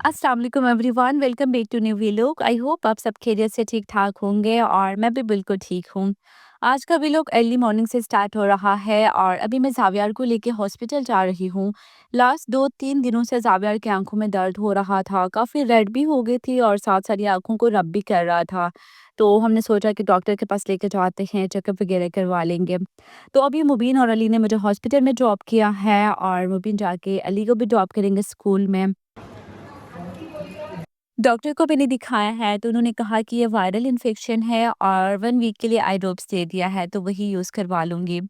अस्सलाम वालेकुम everyone, welcome back to new vlog. I hope आप सब खैरियत से ठीक ठाक होंगे और मैं भी बिल्कुल ठीक हूँ। आज का व्लॉग अर्ली मॉर्निंग से स्टार्ट हो रहा है और अभी मैं ज़ावियार को लेके हॉस्पिटल जा रही हूँ। लास्ट 2-3 दिनों से ज़ावियार की आंखों में दर्द हो रहा था, काफ़ी रेड भी हो गई थी और साथ साथ ये आंखों को रब भी कर रहा था। तो हमने सोचा कि डॉक्टर के पास लेके जाते हैं, चेकअप वगैरह करवा लेंगे। तो अभी मुबीन और अली ने मुझे हॉस्पिटल में ड्रॉप किया है और मुबीन जाके अली को भी ड्रॉप करेंगे स्कूल में। डॉक्टर को मैंने दिखाया है तो उन्होंने कहा कि ये वायरल इन्फेक्शन है और 1 वीक के लिए आई ड्रॉप्स दे दिया है, तो वही यूज़ करवा लूँगी।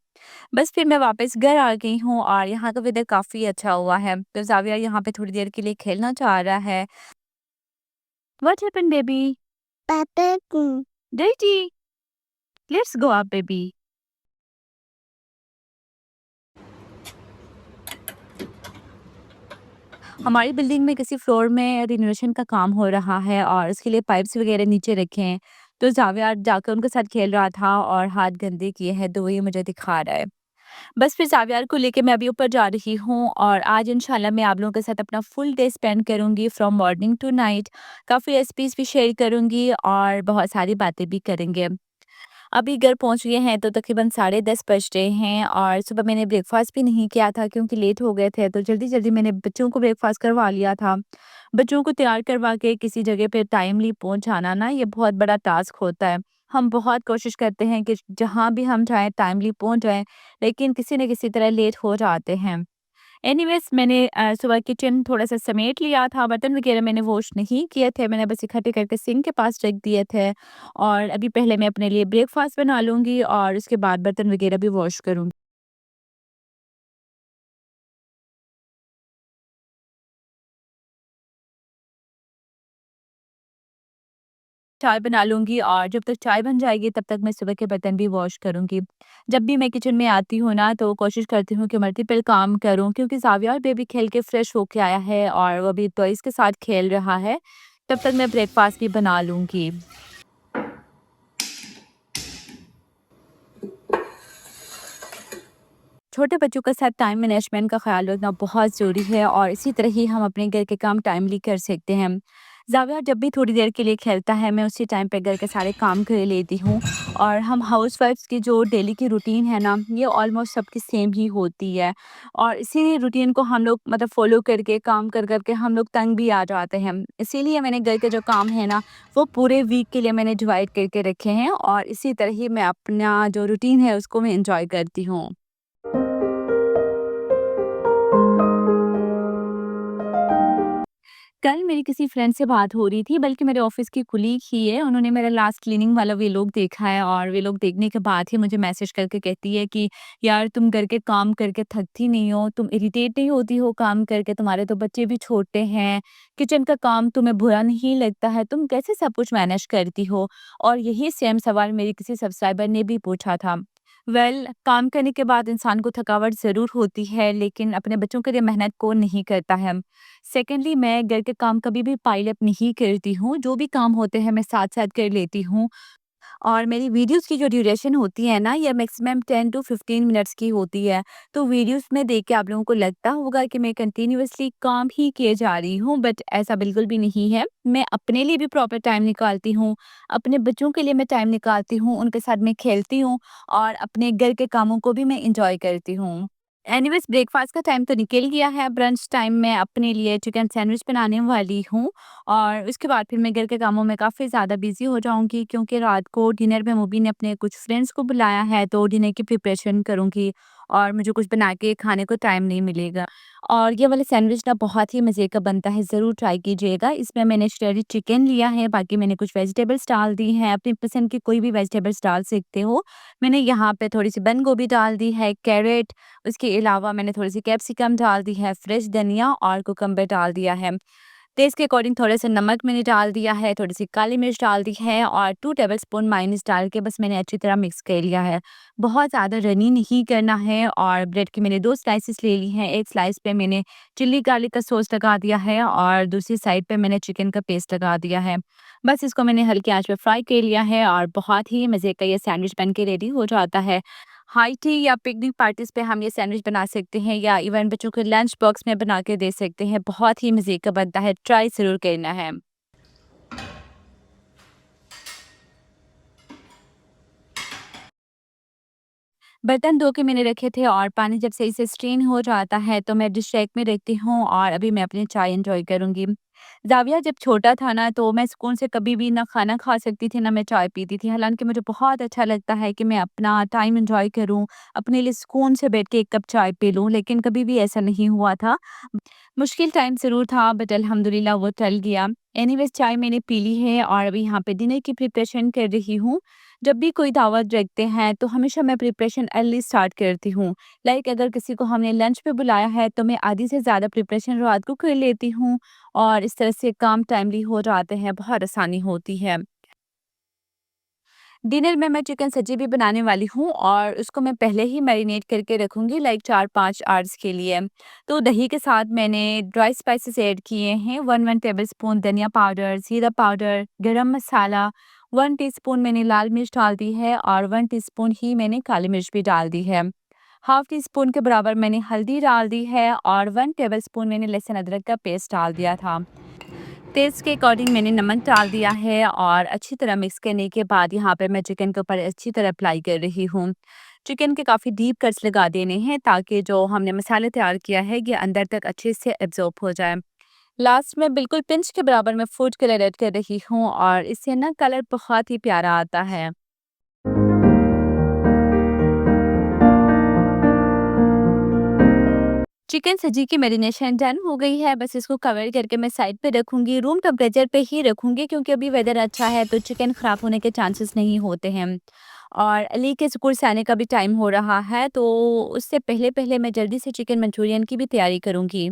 बस फिर मैं वापस घर आ गई हूँ और यहाँ का वेदर काफ़ी अच्छा हुआ है। तो ज़ाविया यहाँ पे थोड़ी देर के लिए खेलना चाह रहा है। What happened baby? Papa को daddy, let's go up baby. हमारी बिल्डिंग में किसी फ्लोर में रिनोवेशन का काम हो रहा है और उसके लिए पाइप्स वगैरह नीचे रखे हैं। तो ज़ाविया जाकर उनके साथ खेल रहा था और हाथ गंदे किए हैं, तो वही मुझे दिखा रहा है। बस फिर ज़ावियार को लेके मैं अभी ऊपर जा रही हूँ और आज इंशाल्लाह मैं आप लोगों के साथ अपना फुल डे स्पेंड करूँगी फ्रॉम मॉर्निंग टू नाइट। काफ़ी रेसिपीज़ भी शेयर करूँगी और बहुत सारी बातें भी करेंगे। अभी घर पहुँच गए हैं तो तकरीबन 10:30 बज रहे हैं और सुबह मैंने ब्रेकफ़ास्ट भी नहीं किया था क्योंकि लेट हो गए थे, तो जल्दी-जल्दी मैंने बच्चों को ब्रेकफ़ास्ट करवा लिया था। बच्चों को तैयार करवा के किसी जगह पे टाइमली पहुँच जाना ना, ये बहुत बड़ा टास्क होता है। हम बहुत कोशिश करते हैं कि जहाँ भी हम जाएँ टाइमली पहुँच जाएँ, लेकिन किसी न किसी तरह लेट हो जाते हैं। एनीवेज़ मैंने सुबह किचन थोड़ा-सा समेट लिया था, बर्तन वगैरह मैंने वॉश नहीं किए थे, मैंने बस इकट्ठे करके सिंक के पास रख दिए थे और अभी पहले मैं अपने लिए ब्रेकफ़ास्ट बना लूँगी और उसके बाद बर्तन वगैरह भी वॉश करूँगी। चाय बना लूँगी और जब तक चाय बन जाएगी तब तक मैं सुबह के बर्तन भी वॉश करूँगी। जब भी मैं किचन में आती हूँ ना तो कोशिश करती हूँ कि मल्टीपल काम करूँ क्योंकि ज़ाविया बेबी खेल के फ्रेश होके आया है और वो अभी टॉयज़ के साथ खेल रहा है, तब तक मैं ब्रेकफ़ास्ट भी बना लूँगी। छोटे बच्चों के साथ टाइम मैनेजमेंट का ख्याल रखना बहुत ज़रूरी है और इसी तरह ही हम अपने घर के काम टाइमली कर सकते हैं। ज़ाविया जब भी थोड़ी देर के लिए खेलता है, मैं उसी टाइम पे घर के सारे काम कर लेती हूँ और हम हाउसवाइफ्स की जो डेली की रूटीन है ना, ये ऑलमोस्ट सबकी सेम ही होती है और इसी रूटीन को हम लोग मतलब फ़ॉलो करके काम कर के हम लोग तंग भी आ जाते हैं। इसीलिए मैंने घर के जो काम है ना, वो पूरे वीक के लिए मैंने डिवाइड करके रखे हैं और इसी तरह ही मैं अपना जो रूटीन है उसको मैं एन्जॉय करती हूँ। कल मेरी किसी फ्रेंड से बात हो रही थी, बल्कि मेरे ऑफिस की कुलीग ही है। उन्होंने मेरा लास्ट क्लीनिंग वाला व्लॉग देखा है और व्लॉग देखने के बाद ही मुझे मैसेज करके कहती है कि यार तुम घर के काम करके थकती नहीं हो, तुम इरिटेट नहीं होती हो काम करके, तुम्हारे तो बच्चे भी छोटे हैं, किचन का काम तुम्हें बुरा नहीं लगता है, तुम कैसे सब कुछ मैनेज करती हो? और यही सेम सवाल मेरी किसी सब्सक्राइबर ने भी पूछा था। काम करने के बाद इंसान को थकावट ज़रूर होती है, लेकिन अपने बच्चों के लिए मेहनत कौन नहीं करता है। सेकेंडली मैं घर के काम कभी भी पाइल अप नहीं करती हूँ, जो भी काम होते हैं मैं साथ-साथ कर लेती हूँ और मेरी वीडियोज़ की जो ड्यूरेशन होती है ना, ये मैक्सिमम 10 टू 15 मिनट्स की होती है। तो वीडियोज़ में देख के आप लोगों को लगता होगा कि मैं कंटिन्यूअसली काम ही किए जा रही हूँ, बट ऐसा बिल्कुल भी नहीं है। मैं अपने लिए भी प्रॉपर टाइम निकालती हूँ, अपने बच्चों के लिए मैं टाइम निकालती हूँ, उनके साथ मैं खेलती हूँ और अपने घर के कामों को भी मैं एन्जॉय करती हूँ। एनीवेज़ ब्रेकफ़ास्ट का टाइम तो निकल गया है, ब्रंच टाइम मैं अपने लिए चिकन सैंडविच बनाने वाली हूँ और उसके बाद फिर मैं घर के कामों में काफ़ी ज़्यादा बिज़ी हो जाऊँगी क्योंकि रात को डिनर में मुबी ने अपने कुछ फ्रेंड्स को बुलाया है, तो डिनर की प्रिपरेशन करूँगी और मुझे कुछ बना के खाने को टाइम नहीं मिलेगा। और ये वाला सैंडविच ना बहुत ही मज़े का बनता है, ज़रूर ट्राई कीजिएगा। इसमें मैंने श्रेडेड चिकन लिया है, बाकी मैंने कुछ वेजिटेबल्स डाल दी हैं, अपनी पसंद की कोई भी वेजिटेबल्स डाल सकते हो। मैंने यहाँ पे थोड़ी-सी बंद गोभी डाल दी है, कैरेट, उसके अलावा मैंने थोड़ी-सी कैप्सिकम डाल दी है, फ्रेश धनिया और कुकम्बर डाल दिया है। टेस्ट के अकॉर्डिंग थोड़ा-सा नमक मैंने डाल दिया है, थोड़ी-सी काली मिर्च डाल दी है और 2 टेबलस्पून मायोनीज़ डाल के बस मैंने अच्छी तरह मिक्स कर लिया है। बहुत ज़्यादा रनी नहीं करना है और ब्रेड की मैंने 2 स्लाइसेस ले ली हैं। एक स्लाइस पे मैंने चिल्ली गार्लिक का सॉस लगा दिया है और दूसरी साइड पे मैंने चिकन का पेस्ट लगा दिया है। बस इसको मैंने हल्की आँच पे फ्राई कर लिया है और बहुत ही मज़े का ये सैंडविच बन के रेडी हो जाता है। हाई टी या पिकनिक पार्टीज़ पे हम ये सैंडविच बना सकते हैं या इवन बच्चों के लंच बॉक्स में बना के दे सकते हैं। बहुत ही मज़े का बनता है, ट्राई ज़रूर करना है। बर्तन धो के मैंने रखे थे और पानी जब सही से स्ट्रेन हो जाता है तो मैं डिश रैक में रखती हूँ और अभी मैं अपनी चाय एंजॉय करूँगी। ज़ाविया जब छोटा था ना तो मैं सुकून से कभी भी ना खाना खा सकती थी ना मैं चाय पीती थी। हालाँकि मुझे बहुत अच्छा लगता है कि मैं अपना टाइम एंजॉय करूँ, अपने लिए सुकून से बैठ के 1 कप चाय पी लूँ, लेकिन कभी भी ऐसा नहीं हुआ था। मुश्किल टाइम ज़रूर था बट अल्हम्दुलिल्लाह वो टल गया। एनीवेज़ चाय मैंने पी ली है और अभी यहाँ पे डिनर की प्रिपरेशन कर रही हूँ। जब भी कोई दावत रखते हैं तो हमेशा मैं प्रिपरेशन अर्ली स्टार्ट करती हूँ। लाइक अगर किसी को हमने लंच पे बुलाया है तो मैं आधी से ज़्यादा प्रिपरेशन रात को कर लेती हूँ और इस तरह से काम टाइमली हो जाते हैं, बहुत आसानी होती है। डिनर में मैं चिकन सब्जी भी बनाने वाली हूँ और उसको मैं पहले ही मैरिनेट करके रखूँगी लाइक 4-5 आवर्स के लिए। तो दही के साथ मैंने ड्राई स्पाइसेस ऐड किए हैं 1 टेबलस्पून धनिया पाउडर, ज़ीरा पाउडर, गरम मसाला, 1 टीस्पून मैंने लाल मिर्च डाल दी है और 1 टीस्पून ही मैंने काली मिर्च भी डाल दी है। हाफ टी स्पून के बराबर मैंने हल्दी डाल दी है और 1 टेबलस्पून मैंने लहसुन अदरक का पेस्ट डाल दिया था। टेस्ट के अकॉर्डिंग मैंने नमक डाल दिया है और अच्छी तरह मिक्स करने के बाद यहाँ पर मैं चिकन के ऊपर अच्छी तरह अप्लाई कर रही हूँ। चिकन के काफ़ी डीप कट्स लगा देने हैं ताकि जो हमने मसाले तैयार किया है ये अंदर तक अच्छे से एब्ज़ॉर्ब हो जाए। लास्ट में बिल्कुल पिंच के बराबर मैं फूड कलर ऐड कर रही हूँ और इससे ना कलर बहुत ही प्यारा आता है। चिकन सब्जी की मैरिनेशन डन हो गई है, बस इसको कवर करके मैं साइड पे रखूँगी, रूम टेम्परेचर पे ही रखूँगी क्योंकि अभी वेदर अच्छा है तो चिकन ख़राब होने के चांसेस नहीं होते हैं। और अली के स्कूल से आने का भी टाइम हो रहा है तो उससे पहले-पहले मैं जल्दी से चिकन मंचूरियन की भी तैयारी करूँगी।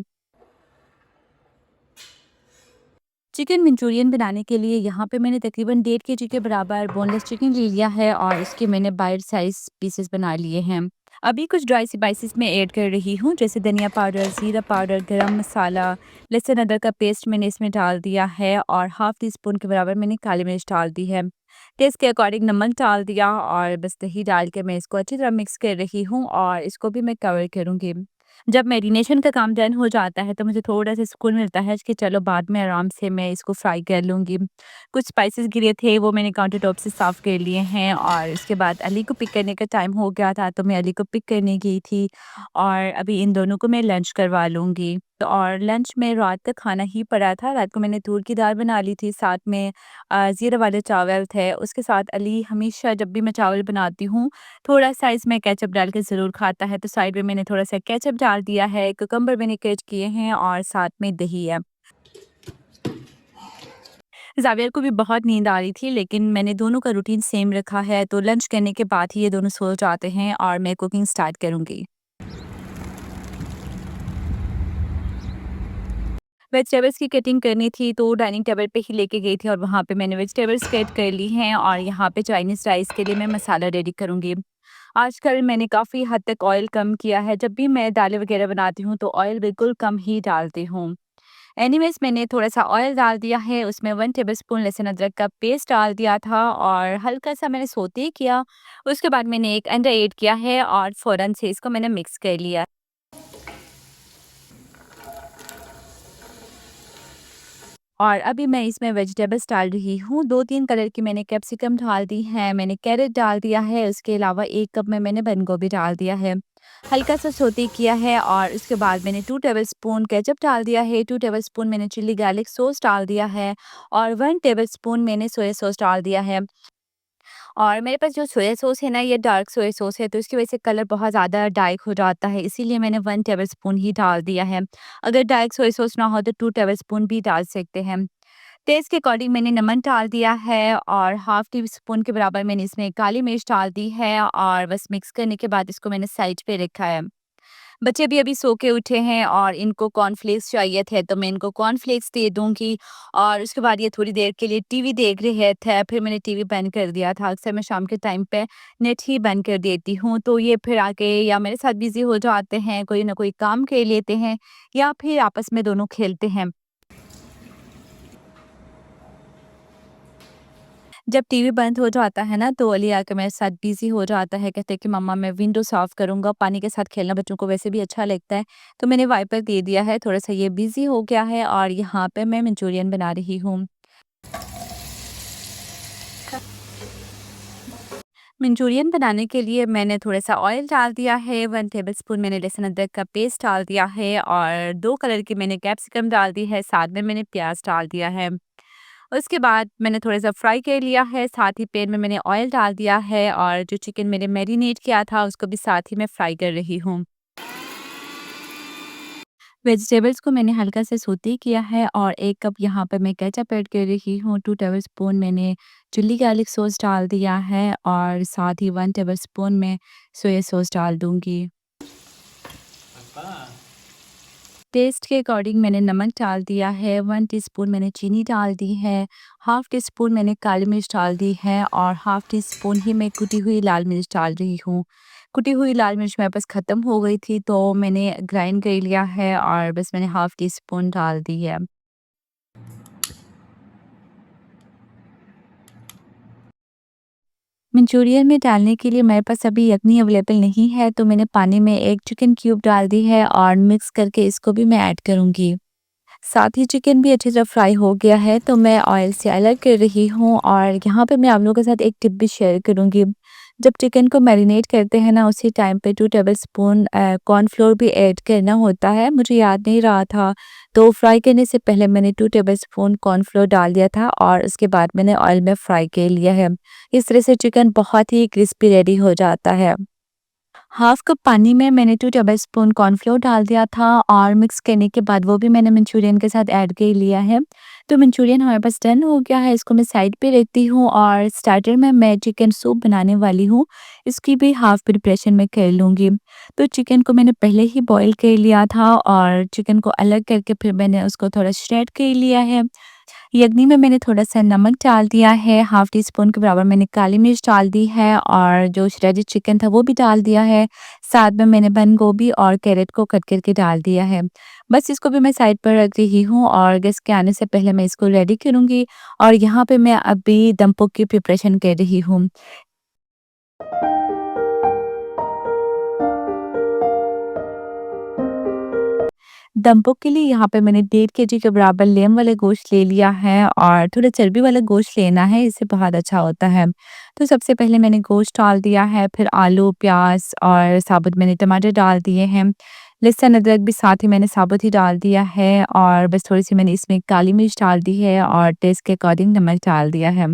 चिकन मंचूरियन बनाने के लिए यहाँ पे मैंने तकरीबन 1.5 केजी के बराबर बोनलेस चिकन ले लिया है और इसके मैंने बाइट साइज़ पीसेस बना लिए हैं। अभी कुछ ड्राई स्पाइसेस मैं ऐड कर रही हूँ जैसे धनिया पाउडर, ज़ीरा पाउडर, गरम मसाला, लहसुन अदरक का पेस्ट मैंने इसमें डाल दिया है और हाफ़ टी स्पून के बराबर मैंने काली मिर्च डाल दी है। टेस्ट के अकॉर्डिंग नमक डाल दिया और बस दही डाल के मैं इसको अच्छी तरह मिक्स कर रही हूँ और इसको भी मैं कवर करूँगी। जब मैरिनेशन का काम डन हो जाता है तो मुझे थोड़ा-सा सुकून मिलता है कि चलो बाद में आराम से मैं इसको फ्राई कर लूँगी। कुछ स्पाइसेस गिरे थे वो मैंने काउंटर टॉप से साफ़ कर लिए हैं और इसके बाद अली को पिक करने का टाइम हो गया था तो मैं अली को पिक करने गई थी और अभी इन दोनों को मैं लंच करवा लूँगी। तो और लंच में रात का खाना ही पड़ा था, रात को मैंने तूर की दाल बना ली थी, साथ में ज़ीरा वाले चावल थे। उसके साथ अली हमेशा जब भी मैं चावल बनाती हूँ थोड़ा-सा इसमें केचअप डाल के ज़रूर खाता है, तो साइड में मैंने थोड़ा-सा केचअप डाल दिया है, कुकम्बर मैंने कट किए हैं और साथ में दही है। ज़ावियर को भी बहुत नींद आ रही थी, लेकिन मैंने दोनों का रूटीन सेम रखा है, तो लंच करने के बाद ही ये दोनों सो जाते हैं और मैं कुकिंग स्टार्ट करूँगी। वेजिटेबल्स की कटिंग करनी थी, तो डाइनिंग टेबल पे ही लेके गई थी और वहाँ पे मैंने वेजिटेबल्स कट कर ली हैं और यहाँ पे चाइनीज़ राइस के लिए मैं मसाला रेडी करूँगी। आजकल मैंने काफ़ी हद तक ऑयल कम किया है, जब भी मैं दालें वगैरह बनाती हूँ, तो ऑयल बिल्कुल कम ही डालती हूँ। एनीवेज़ मैंने थोड़ा-सा ऑयल डाल दिया है, उसमें 1 टेबलस्पून लहसुन अदरक का पेस्ट डाल दिया था और हल्का-सा मैंने सौते किया। उसके बाद मैंने 1 अंडा ऐड किया है और फ़ौरन से इसको मैंने मिक्स कर लिया। और अभी मैं इसमें वेजिटेबल्स डाल रही हूँ, 2-3 कलर की मैंने कैप्सिकम डाल दी है, मैंने कैरेट डाल दिया है, उसके अलावा 1 कप में मैंने बंद गोभी डाल दिया है। हल्का-सा सौते किया है और उसके बाद मैंने 2 टेबलस्पून केचअप डाल दिया है, 2 टेबलस्पून मैंने चिली गार्लिक सॉस डाल दिया है और 1 टेबलस्पून मैंने सोया सॉस डाल दिया है। और मेरे पास जो सोया सॉस है ना, ये डार्क सोया सॉस है, तो इसकी वजह से कलर बहुत ज़्यादा डार्क हो जाता है, इसीलिए मैंने 1 टेबलस्पून ही डाल दिया है। अगर डार्क सोया सॉस ना हो तो 2 टेबलस्पून भी डाल सकते हैं। टेस्ट के अकॉर्डिंग मैंने नमक डाल दिया है और हाफ़ टी स्पून के बराबर मैंने इसमें काली मिर्च डाल दी है और बस मिक्स करने के बाद इसको मैंने साइड पे रखा है। बच्चे भी अभी सो के उठे हैं और इनको कॉर्नफ्लेक्स चाहिए थे, तो मैं इनको कॉर्नफ्लेक्स दे दूँगी और उसके बाद ये थोड़ी देर के लिए टीवी देख रहे थे, फिर मैंने टीवी बंद कर दिया था। अक्सर मैं शाम के टाइम पे नेट ही बंद कर देती हूँ, तो ये फिर आके या मेरे साथ बिज़ी हो जाते हैं, कोई ना कोई काम कर लेते हैं या फिर आपस में दोनों खेलते हैं। जब टीवी बंद हो जाता है ना, तो अली आके मेरे साथ बिज़ी हो जाता है, कहते हैं कि मम्मा मैं विंडो साफ़ करूँगा, पानी के साथ खेलना बच्चों को वैसे भी अच्छा लगता है। तो मैंने वाइपर दे दिया है, थोड़ा-सा ये बिज़ी हो गया है और यहाँ पे मैं मंचूरियन बना रही हूँ। मंचूरियन बनाने के लिए मैंने थोड़ा-सा ऑयल डाल दिया है, 1 टेबलस्पून मैंने लहसुन अदरक का पेस्ट डाल दिया है और 2 कलर की मैंने कैप्सिकम डाल दी है, साथ में मैंने प्याज़ डाल दिया है। उसके बाद मैंने थोड़ा-सा फ्राई कर लिया है, साथ ही पैन में मैंने ऑयल डाल दिया है और जो चिकन मैंने मैरिनेट किया था उसको भी साथ ही मैं फ्राई कर रही हूँ। वेजिटेबल्स को मैंने हल्का से सौते किया है और 1 कप यहाँ पर मैं केचअप ऐड कर रही हूँ, 2 टेबलस्पून मैंने चिल्ली गार्लिक सॉस डाल दिया है और साथ ही 1 टेबलस्पून मैं सोया सॉस डाल दूँगी। टेस्ट के अकॉर्डिंग मैंने नमक डाल दिया है, 1 टीस्पून मैंने चीनी डाल दी है, हाफ़ टी स्पून मैंने काली मिर्च डाल दी है और हाफ़ टी स्पून ही मैं कुटी हुई लाल मिर्च डाल रही हूँ। कुटी हुई लाल मिर्च मेरे पास ख़त्म हो गई थी तो मैंने ग्राइंड कर लिया है और बस मैंने हाफ़ टी स्पून डाल दी है। मंचूरियन में डालने के लिए मेरे पास अभी यखनी अवेलेबल नहीं है, तो मैंने पानी में 1 चिकन क्यूब डाल दी है और मिक्स करके इसको भी मैं ऐड करूँगी। साथ ही चिकन भी अच्छी तरह फ्राई हो गया है, तो मैं ऑयल से अलग कर रही हूँ और यहाँ पे मैं आप लोगों के साथ एक टिप भी शेयर करूँगी। जब चिकन को मैरिनेट करते हैं ना, उसी टाइम पे 2 टेबलस्पून कॉर्नफ्लोर भी ऐड करना होता है, मुझे याद नहीं रहा था। तो फ्राई करने से पहले मैंने 2 टेबलस्पून कॉर्नफ्लोर डाल दिया था और उसके बाद मैंने ऑयल में फ्राई कर लिया है। इस तरह से चिकन बहुत ही क्रिस्पी रेडी हो जाता है। हाफ कप पानी में मैंने 2 टेबलस्पून कॉर्नफ्लोर डाल दिया था और मिक्स करने के बाद वो भी मैंने मंचूरियन के साथ ऐड कर लिया है। तो मंचूरियन हमारे पास डन हो गया है, इसको मैं साइड पे रखती हूँ और स्टार्टर में मैं चिकन सूप बनाने वाली हूँ, इसकी भी हाफ प्रिपरेशन मैं कर लूँगी। तो चिकन को मैंने पहले ही बॉयल कर लिया था और चिकन को अलग करके फिर मैंने उसको थोड़ा श्रेड कर लिया है। यखनी में मैंने थोड़ा-सा नमक डाल दिया है, हाफ़ टी स्पून के बराबर मैंने काली मिर्च डाल दी है और जो श्रेडेड चिकन था वो भी डाल दिया है। साथ में मैंने बंद गोभी और कैरेट को कट करके डाल दिया है। बस इसको भी मैं साइड पर रख रही हूँ और गेस्ट के आने से पहले मैं इसको रेडी करूँगी और यहाँ पे मैं अभी दम पोक की प्रिपरेशन कर रही हूँ। दम्पों के लिए यहाँ पे मैंने 1.5 केजी के बराबर लेम वाला गोश्त ले लिया है और थोड़ा चर्बी वाला गोश्त लेना है, इससे बहुत अच्छा होता है। तो सबसे पहले मैंने गोश्त डाल दिया है, फिर आलू, प्याज़ और साबुत मैंने टमाटर डाल दिए हैं। लहसुन अदरक भी साथ ही मैंने साबुत ही डाल दिया है और बस थोड़ी-सी मैंने इसमें काली मिर्च डाल दी है और टेस्ट के अकॉर्डिंग नमक डाल दिया है।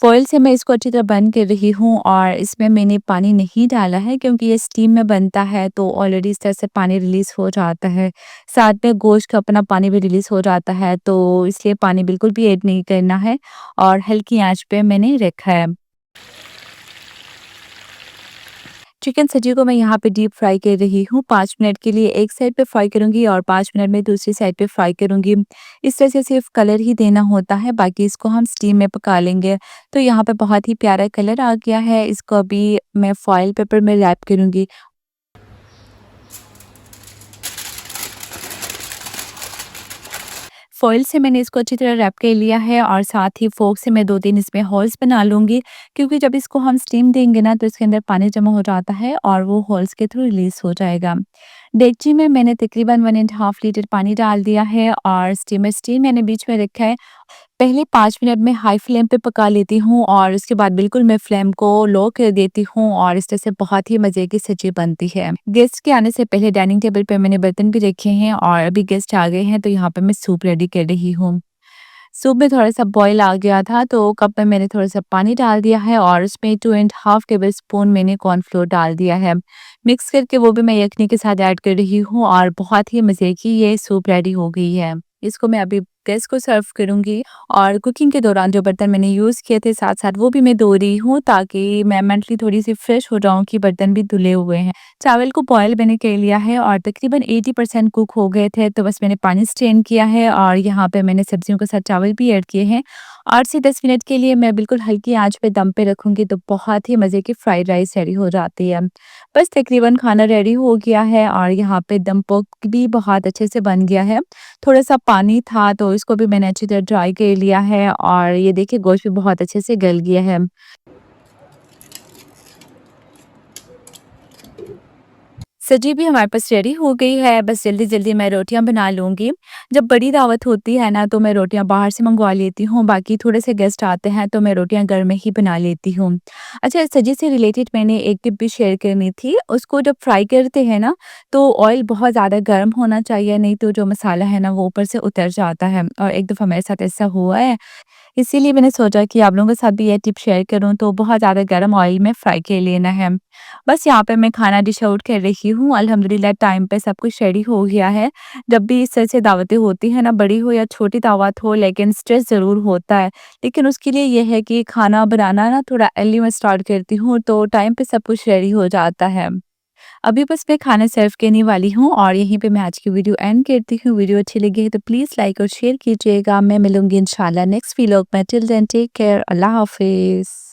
फ़ॉइल से मैं इसको अच्छी तरह बंद कर रही हूँ और इसमें मैंने पानी नहीं डाला है क्योंकि ये स्टीम में बनता है तो ऑलरेडी इस तरह से पानी रिलीज़ हो जाता है। साथ में गोश्त का अपना पानी भी रिलीज़ हो जाता है, तो इसलिए पानी बिल्कुल भी ऐड नहीं करना है और हल्की आँच पे मैंने रखा है। चिकन सब्जी को मैं यहाँ पे डीप फ्राई कर रही हूँ, 5 मिनट के लिए एक साइड पे फ्राई करूँगी और 5 मिनट में दूसरी साइड पे फ्राई करूँगी। इस तरह से सिर्फ़ कलर ही देना होता है, बाकी इसको हम स्टीम में पका लेंगे। तो यहाँ पे बहुत ही प्यारा कलर आ गया है, इसको अभी मैं फॉइल पेपर में रैप करूँगी। फ़ॉइल से मैंने इसको अच्छी तरह रैप कर लिया है और साथ ही फ़ोर्क से मैं 2-3 इसमें होल्स बना लूँगी क्योंकि जब इसको हम स्टीम देंगे ना तो इसके अंदर पानी जमा हो जाता है और वो होल्स के थ्रू रिलीज़ हो जाएगा। डेगची में मैंने तकरीबन 1 एंड हाफ लीटर पानी डाल दिया है और स्टीम मैंने बीच में रखा है। पहले 5 मिनट में हाई फ्लेम पे पका लेती हूँ और उसके बाद बिल्कुल मैं फ्लेम को लो कर देती हूँ और इस तरह से बहुत ही मज़े की सब्ज़ी बनती है। गेस्ट के आने से पहले डाइनिंग टेबल पे मैंने बर्तन भी रखे हैं और अभी गेस्ट आ गए हैं तो यहाँ पे मैं सूप रेडी कर रही हूँ। सूप में थोड़ा-सा बॉयल आ गया था तो कप में मैंने थोड़ा-सा पानी डाल दिया है और उसमें 2 एंड हाफ टेबलस्पून मैंने कॉर्नफ्लोर डाल दिया है। मिक्स करके वो भी मैं यखनी के साथ ऐड कर रही हूँ और बहुत ही मज़े की ये सूप रेडी हो गई है। इसको मैं अभी गेस्ट को सर्व करूँगी और कुकिंग के दौरान जो बर्तन मैंने यूज़ किए थे साथ-साथ वो भी मैं धो रही हूँ ताकि मैं मेंटली थोड़ी-सी फ्रेश हो जाऊँ कि बर्तन भी धुले हुए हैं। चावल को बॉयल मैंने कर लिया है और तकरीबन 80% कुक हो गए थे तो बस मैंने पानी स्ट्रेन किया है और यहाँ पे मैंने सब्जियों के साथ चावल भी ऐड किए हैं 8 से 10 मिनट के लिए मैं बिल्कुल हल्की आँच पे दम पे रखूँगी तो बहुत ही मज़े की फ्राइड राइस रेडी हो जाती है। बस तकरीबन खाना रेडी हो गया है और यहाँ पे दम पोक भी बहुत अच्छे से बन गया है। थोड़ा-सा पानी था तो इसको भी मैंने अच्छी तरह ड्राई कर लिया है और ये देखिए गोश्त भी बहुत अच्छे से गल गया है। सब्जी भी हमारे पास रेडी हो गई है, बस जल्दी-जल्दी मैं रोटियाँ बना लूँगी। जब बड़ी दावत होती है ना, तो मैं रोटियाँ बाहर से मँगवा लेती हूँ, बाकी थोड़े से गेस्ट आते हैं, तो मैं रोटियाँ घर में ही बना लेती हूँ। अच्छा, सब्जी से रिलेटेड मैंने एक टिप भी शेयर करनी थी, उसको जब फ्राई करते हैं ना, तो ऑयल बहुत ज़्यादा गर्म होना चाहिए, नहीं तो जो मसाला है ना, वो ऊपर से उतर जाता है और एक दफ़ा मेरे साथ ऐसा हुआ है। इसीलिए मैंने सोचा कि आप लोगों के साथ भी ये टिप शेयर करूँ तो बहुत ज़्यादा गरम ऑयल में फ्राई कर लेना है। बस यहाँ पे मैं खाना डिश आउट कर रही हूँ, अल्हम्दुलिल्लाह टाइम पे सब कुछ रेडी हो गया है। जब भी इस तरह से दावतें होती हैं ना, बड़ी हो या छोटी दावत हो लेकिन स्ट्रेस ज़रूर होता है। लेकिन उसके लिए ये है कि खाना बनाना ना थोड़ा अर्ली मैं स्टार्ट करती हूँ तो टाइम पे सब कुछ रेडी हो जाता है। अभी बस मैं खाना सर्व करने वाली हूँ और यहीं पे मैं आज की वीडियो एंड करती हूँ। वीडियो अच्छी लगी है तो प्लीज़ लाइक और शेयर कीजिएगा। मैं मिलूँगी इंशाल्लाह नेक्स्ट व्लॉग में। Till then take care. अल्लाह हाफ़िज़।